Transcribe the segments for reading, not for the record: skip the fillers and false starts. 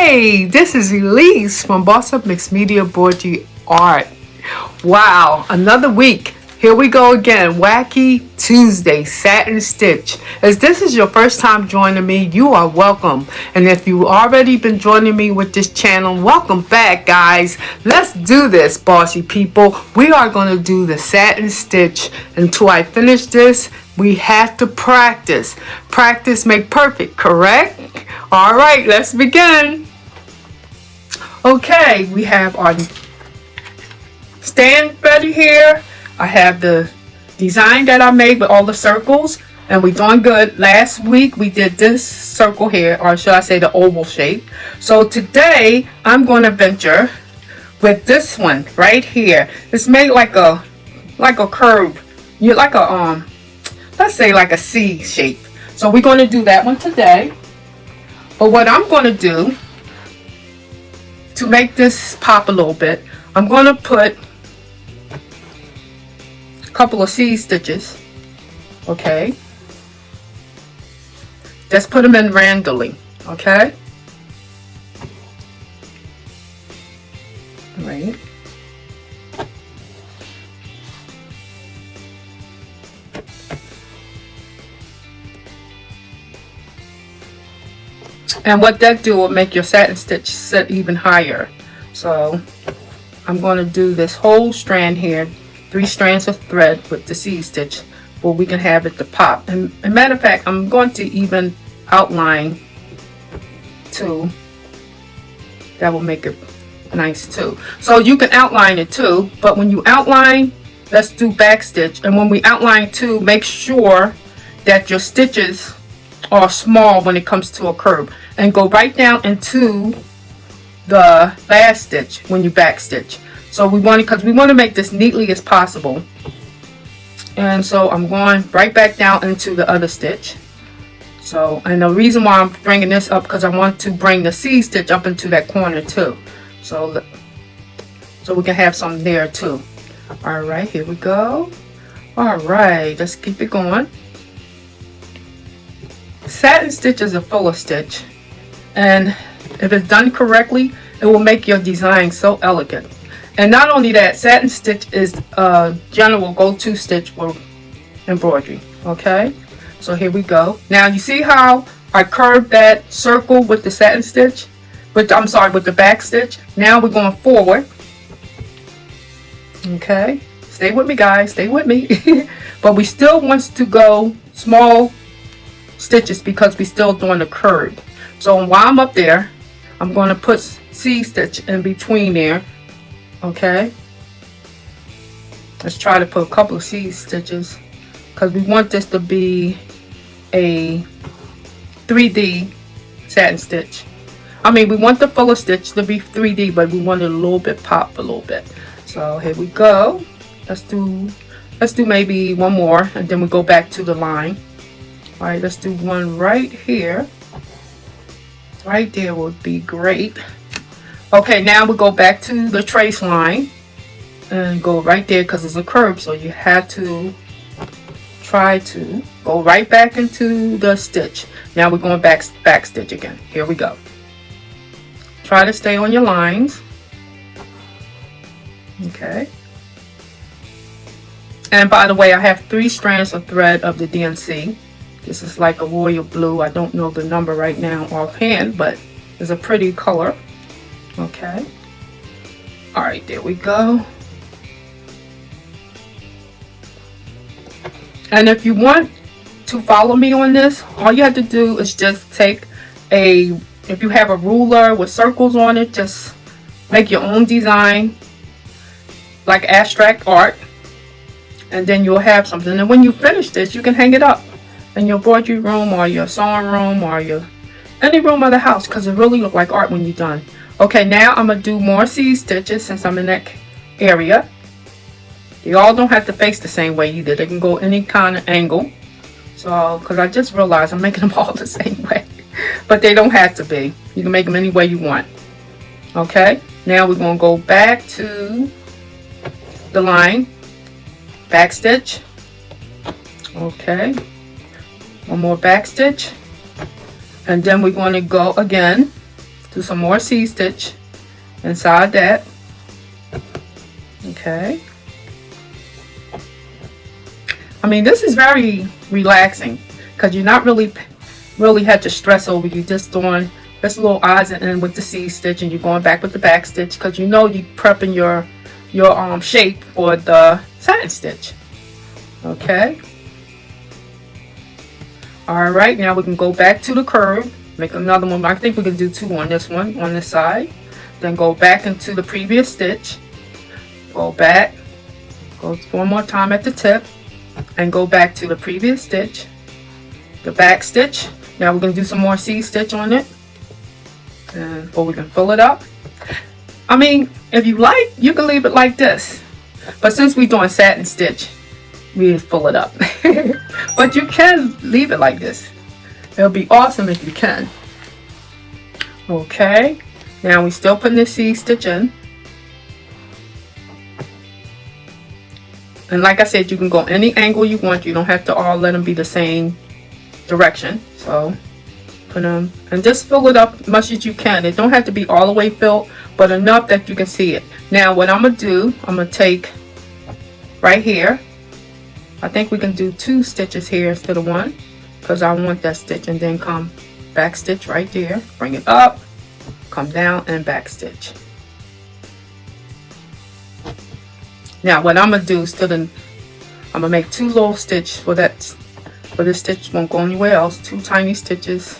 Hey, this is Elise from Bossupmixmedia Embroidery Art. Wow, another week. Here we go again. Wacky Tuesday, Satin Stitch. As this is your first time joining me, you are welcome. And if you've already been joining me with this channel, welcome back, guys. Let's do this, bossy people. We are going to do the satin stitch. Until I finish this, we have to practice. Practice make perfect, correct? All right, let's begin. Okay, we have our stand ready here. I have the design that I made with all the circles, and we're doing good. Last week we did this circle here, or should I say the oval shape. So today I'm going to venture with this one right here. It's made like a curve. You like a let's say like a C shape. So we're going to do that one today. But what I'm going to do to make this pop a little bit, I'm going to put couple of seed stitches. Okay, just put them in randomly. Okay, all right. And what that do will make your satin stitch sit even higher. So I'm going to do this whole strand here, 3 strands of thread with the seed stitch, where we can have it to pop. And matter of fact, I'm going to even outline too. That will make it nice too. So you can outline it too, but when you outline, let's do back stitch. And when we outline too, make sure that your stitches are small when it comes to a curve, and go right down into the last stitch when you back stitch. So we want to, because we want to make this neatly as possible. And so I'm going right back down into the other stitch. So, and the reason why I'm bringing this up, because I want to bring the seed stitch up into that corner too. So we can have some there too. All right, here we go. All right, let's keep it going. Satin stitch is a fuller stitch, and if it's done correctly, it will make your design so elegant. And not only that, satin stitch is a general go-to stitch for embroidery. Okay, so here we go. Now you see how I curved that circle with the satin stitch, with the back stitch. Now we're going forward. Okay, stay with me, guys, stay with me. But we still want to go small stitches because we still doing the curve. So while I'm up there, I'm going to put seed stitch in between there. Okay, let's try to put a couple of seed stitches because we want this to be a 3D satin stitch. I mean, we want the fuller stitch to be 3D, but we want it a little bit pop a little bit. So here we go. Let's do maybe one more, and then we go back to the line. All right, let's do one right here. Right there would be great. Okay, now we go back to the trace line and go right there because it's a curve, so you have to try to go right back into the stitch. Now we're going back stitch again. Here we go. Try to stay on your lines. Okay. And by the way, I have 3 strands of thread of the DNC. This is like a royal blue. I don't know the number right now offhand, but it's a pretty color. Okay. All right, there we go. And if you want to follow me on this, all you have to do is just take if you have a ruler with circles on it, just make your own design, like abstract art, and then you'll have something. And when you finish this, you can hang it up in your embroidery room or your sewing room or any room of the house, because it really look like art when you're done. Okay, now I'm gonna do more seed stitches since I'm in that area. They all don't have to face the same way either. They can go any kind of angle. So, because I just realized I'm making them all the same way, but they don't have to be. You can make them any way you want. Okay, now we're gonna go back to the line, back stitch. Okay. One more back stitch, and then we're going to go again to do some more C-stitch inside that. Okay. I mean, this is very relaxing because you're not really had to stress over. You just doing this little odds and ends with the C-stitch, and you're going back with the back stitch because you know you're prepping your shape for the satin stitch. Okay. All right, now we can go back to the curve, make another one. I think we can do 2 on this one, on this side. Then go back into the previous stitch. Go back, go 1 more time at the tip, and go back to the previous stitch, the back stitch. Now we're going to do some more C-stitch on it, and before we can fill it up. I mean, if you like, you can leave it like this, but since we're doing satin stitch, we fill it up. But you can leave it like this. It'll be awesome if you can. Okay, now we still putting the C-stitch in. And like I said, you can go any angle you want. You don't have to all let them be the same direction. So put them and just fill it up as much as you can. It don't have to be all the way filled, but enough that you can see it. Now what I'm gonna do, I'm gonna take right here. I think we can do 2 stitches here instead of 1 because I want that stitch, and then come back stitch right there, bring it up, come down, and back stitch. Now what I'm gonna do is I'm gonna make 2 little stitches for this stitch won't go anywhere else. 2 tiny stitches,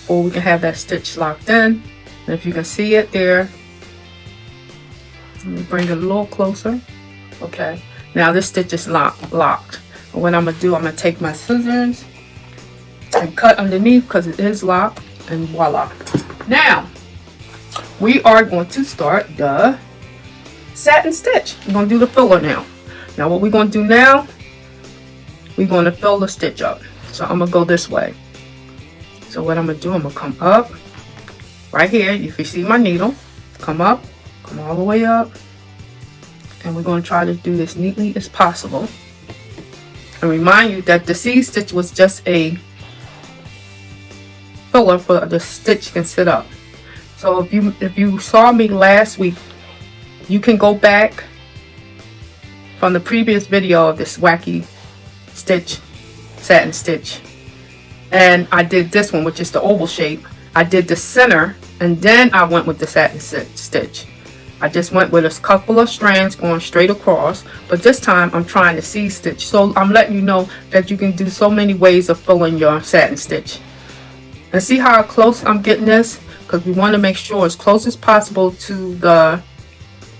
or we can have that stitch locked in. And if you can see it there, let me bring it a little closer. Okay, now this stitch is locked. And what I'm gonna do, I'm gonna take my scissors and cut underneath because it is locked, and voila. Now we are going to start the satin stitch. We're going to do the filler now. Now what we're going to do now, we're going to fill the stitch up. So I'm going to go this way. So what I'm going to do, I'm going to come up right here. If you see my needle, come up, come all the way up, and we're going to try to do this neatly as possible. And remind you that the C-stitch was just a filler for the stitch can sit up. So if you saw me last week, you can go back from the previous video of this wacky stitch, satin stitch, and I did this one, which is the oval shape. I did the center, and then I went with the satin stitch. I just went with a couple of strands going straight across, but this time I'm trying to C-stitch. So I'm letting you know that you can do so many ways of filling your satin stitch. And see how close I'm getting this, because we want to make sure as close as possible to the.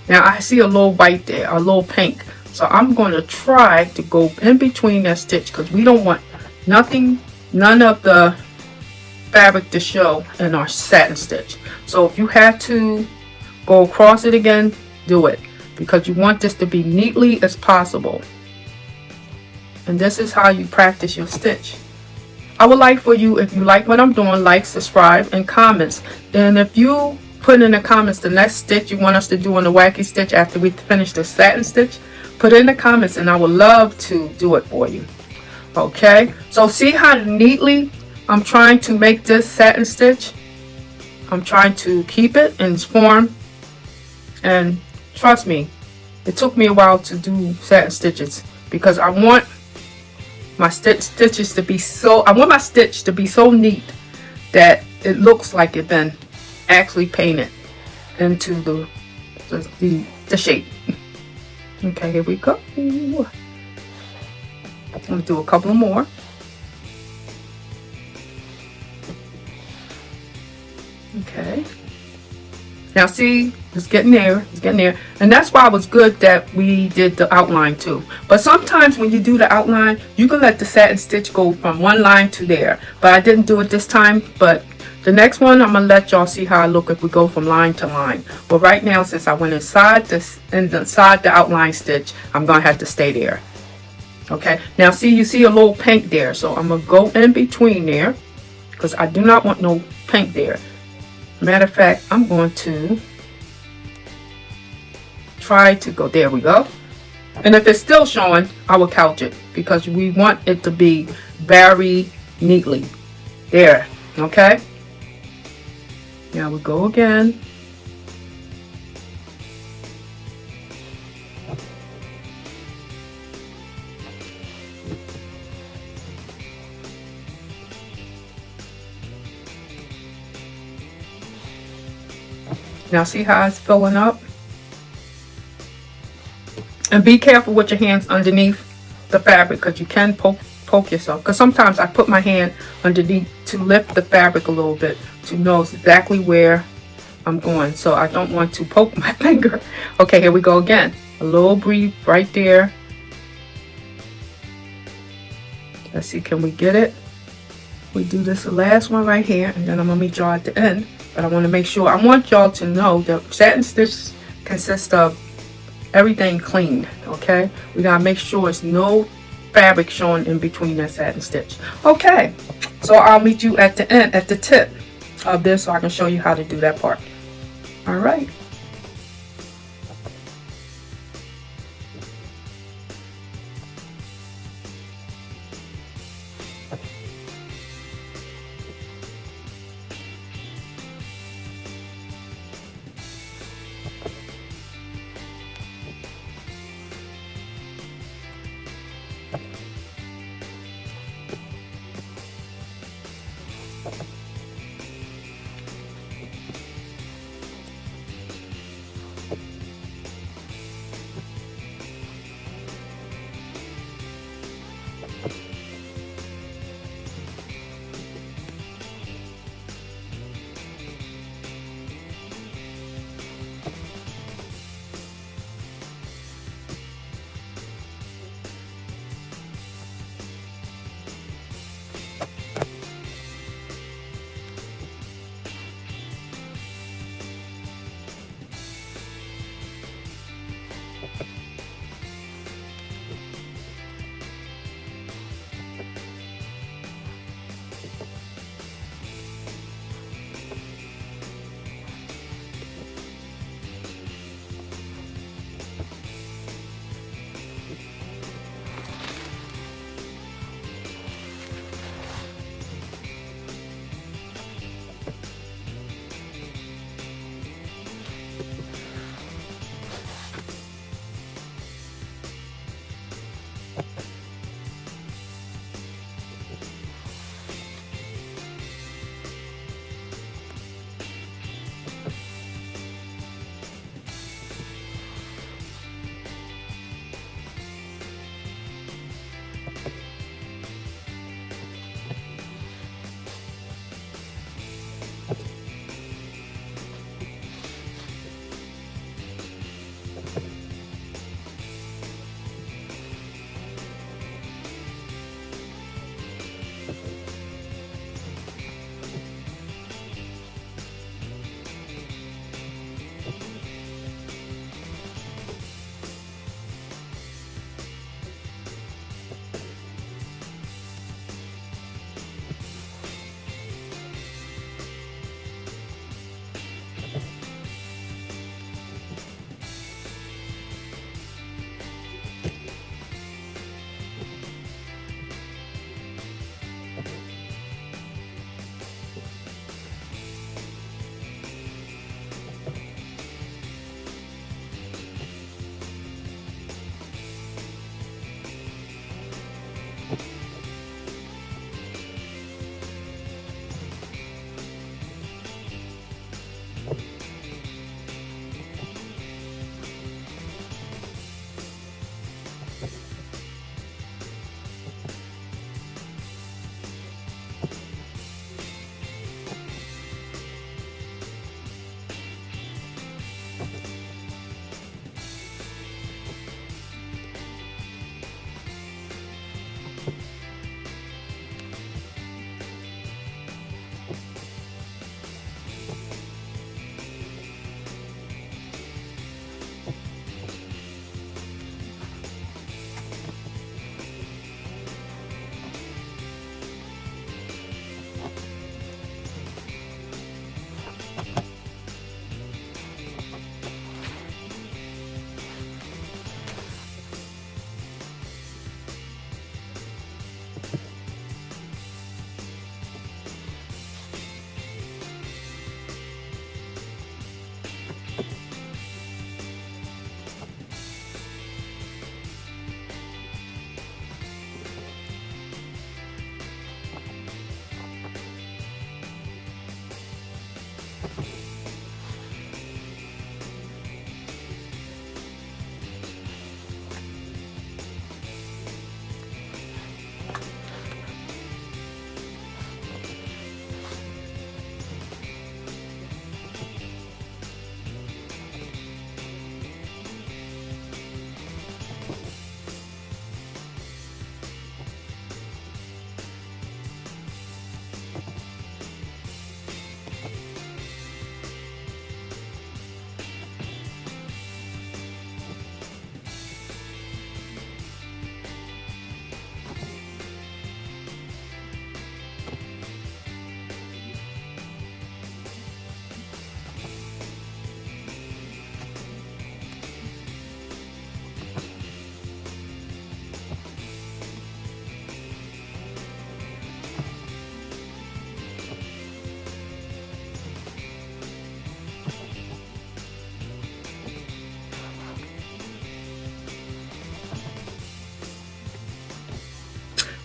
Now I see a little white there, a little pink. So I'm going to try to go in between that stitch because we don't want none of the fabric to show in our satin stitch. So if you have to go across it again, do it, because you want this to be neatly as possible. And this is how you practice your stitch. I would like for you, if you like what I'm doing, like, subscribe, and comments. And if you put in the comments the next stitch you want us to do on the wacky stitch after we finish the satin stitch, put it in the comments and I would love to do it for you. Okay, so see how neatly I'm trying to make this satin stitch. I'm trying to keep it in its form, and trust me, it took me a while to do satin stitches because I want my stitches to be so, I want my stitch to be so neat that it looks like it's been actually painted into the shape. Okay, here we go. I'm gonna do a couple more. Okay. Now see, it's getting there, it's getting there. And that's why it was good that we did the outline too. But sometimes when you do the outline, you can let the satin stitch go from one line to there. But I didn't do it this time, but the next one, I'm gonna let y'all see how I look if we go from line to line. But right now, since I went inside the outline stitch, I'm gonna have to stay there. Okay, now see, you see a little pink there, so I'm gonna go in between there because I do not want no pink there. Matter of fact, I'm going to try to go, there we go. And if it's still showing, I will couch it because we want it to be very neatly there. Okay, Now we go again. Now see how it's filling up? And be careful with your hands underneath the fabric, because you can poke yourself. Because sometimes I put my hand underneath to lift the fabric a little bit to know exactly where I'm going. So I don't want to poke my finger. Okay, here we go again. A little breathe right there. Let's see, can we get it? We do this the last one right here, and then I'm gonna meet y'all at the end. But I want to make sure, I want y'all to know that satin stitch consists of everything clean. Okay, we gotta make sure there's no fabric showing in between that satin stitch. Okay, so I'll meet you at the end, at the tip of this, so I can show you how to do that part. All right.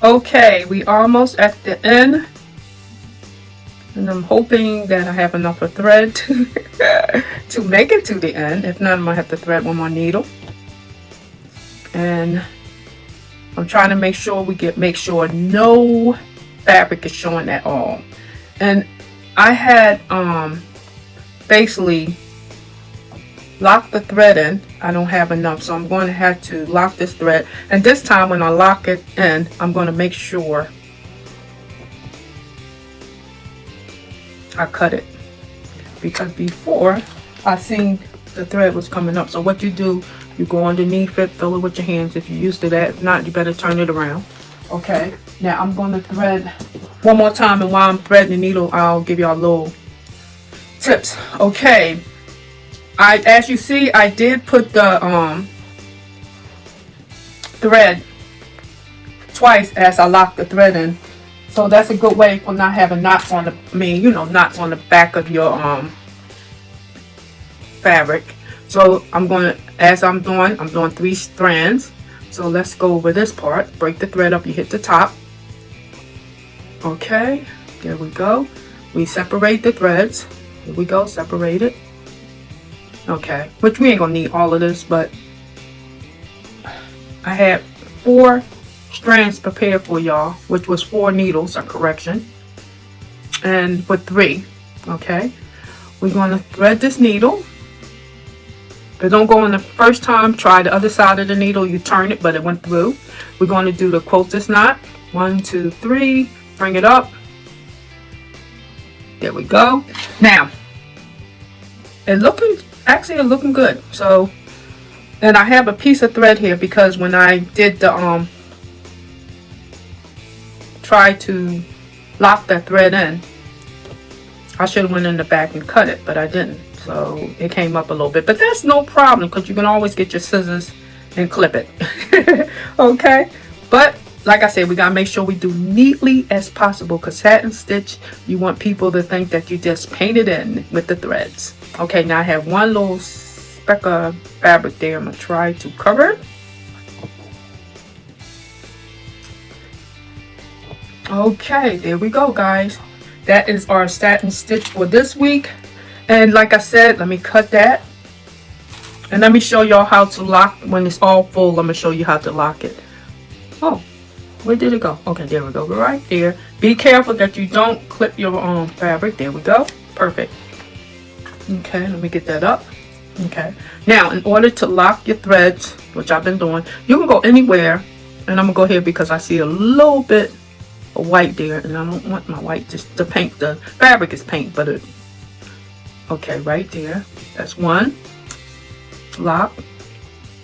Okay, we almost at the end. And I'm hoping that I have enough of thread to make it to the end. If not, I'm gonna have to thread one more needle. And I'm trying to make sure make sure no fabric is showing at all. And I had basically locked the thread in. I don't have enough, so I'm going to have to lock this thread. And this time when I lock it in, I'm going to make sure I cut it, because before I seen the thread was coming up. So what you do, you go underneath it, fill it with your hands if you're used to that. If not, you better turn it around. Okay, now I'm going to thread one more time, and while I'm threading the needle, I'll give y'all little tips. Okay, as you see, I did put the thread twice as I locked the thread in. So that's a good way for not having knots on the, knots on the back of your fabric. So I'm going to, as I'm doing 3 strands. So let's go over this part. Break the thread up, you hit the top. Okay, there we go. We separate the threads. Here we go, separate it. Okay, which we ain't gonna need all of this, but I had 4 strands prepared for y'all, which was 4 needles, a correction, and with 3. Okay, we're going to thread this needle, but don't go on the first time. Try the other side of the needle. You turn it, but it went through. We're going to do the quilter's knot. 1, 2, 3. Bring it up. There we go. Now it's looking good. So, and I have a piece of thread here because when I did the try to lock that thread in, I should have went in the back and cut it, but I didn't. So it came up a little bit, but that's no problem because you can always get your scissors and clip it. Okay, but like I said, we gotta make sure we do neatly as possible, because satin stitch, you want people to think that you just painted in with the threads. Okay, now I have one little speck of fabric there. I'm gonna try to cover it. Okay, there we go, guys. That is our satin stitch for this week. And like I said, let me cut that. And let me show y'all how to lock when it's all full. I'm gonna show you how to lock it. Oh, where did it go? Okay, there we go, right there. Be careful that you don't clip your fabric. There we go, perfect. Okay, let me get that up. Okay, now in order to lock your threads, which I've been doing, you can go anywhere. And I'm gonna go here because I see a little bit of white there, and I don't want my white just to paint. The fabric is paint, but it, okay, right there. That's one lock,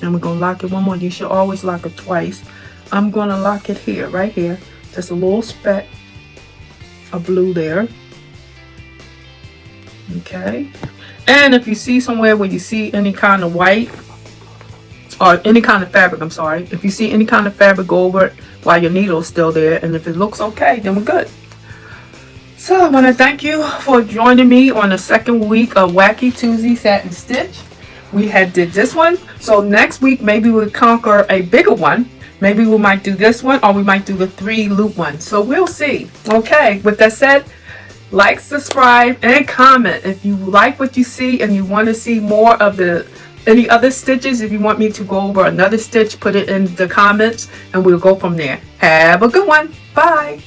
and we're gonna lock it one more. You should always lock it twice. I'm gonna lock it here, right here. Just a little speck of blue there. Okay, and if you see somewhere where you see any kind of white or any kind of fabric, I'm sorry, if you see any kind of fabric, go over it while your needle is still there, and if it looks okay, then we're good. So I want to thank you for joining me on the second week of Wacky Tuesday Satin Stitch. We did this one, so next week maybe we'll conquer a bigger one. Maybe we might do this one, or we might do the 3 loop one. So we'll see. Okay, with that said, like, subscribe, and comment if you like what you see and you want to see more of any other stitches. If you want me to go over another stitch, put it in the comments and we'll go from there. Have a good one. Bye.